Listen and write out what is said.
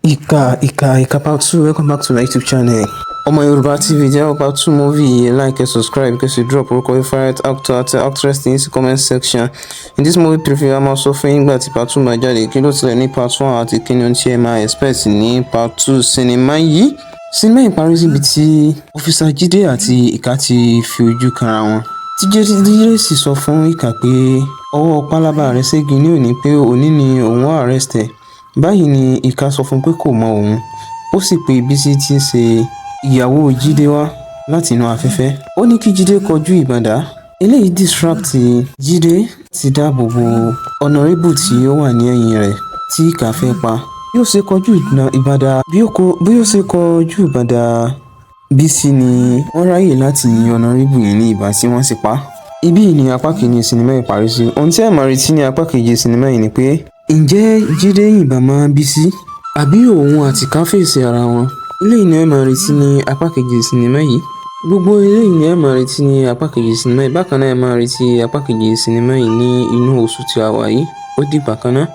IKA part 2. Welcome back to my YouTube channel. Ọmọ Yoruba TV jẹ́ part 2 movie. Like and subscribe because you drop orúkọ favorite actor àti actress in the comment section. In this movie preview, a máa sọ fún yín nígbà tí part 2 máa jáde, kí ló tilẹ̀ ní part 1 àti kí ni ohun tí ẹ máa expect ní part 2 sinimá yìí. Sinimá yìí parí síbi tí Officer Jídé àti Ìkà ti fi ojú kanra wọn. Tí Jídé sì sọ fún Ìkà pé ọwọ́ pálábá rẹ̀ ségi ní òní pé òní ni òun wá arrest ẹ̀. Báyìí ni Ìkà sọ fún pé kò mọ òun. Ó sì pe Bísí tí ń ṣe ìyàwó Jídé wá láti inú afẹ́fẹ́. Ó ní kí Jídé kọjú ìbọn dá. Eléyìí distract Jídé ti dáàbò bo honorable tí ó wà ní ẹ̀yìn rẹ̀ tí Ìkà fẹ́ pa. Bí ó ṣe kọjú ìbọn dá Bísí ni wọ́n ráyè láti yin honorable yìí ní ìbọn tí wọ́n sì pa. Ibí ni apá kìíní sinimá yìí parí sí. Ohun tí ẹ máa retí ní apá kejì sinimá yìí ni pé ǹjẹ́ Jídé yìnbọn mọ́ Bísí àbí òun àti Ìkà fèsì ara wọn? Eléyìí ni ẹ máa retí ní apá kejì sinimá yìí. Gbogbo eléyìí ni ẹ máa retí ní apá kejì sinimá yìí. Bákan náà ẹ máa retí apá kejì sinimá yìí ní inú oṣù tí a wà yìí. Ó dìgbà kan náà.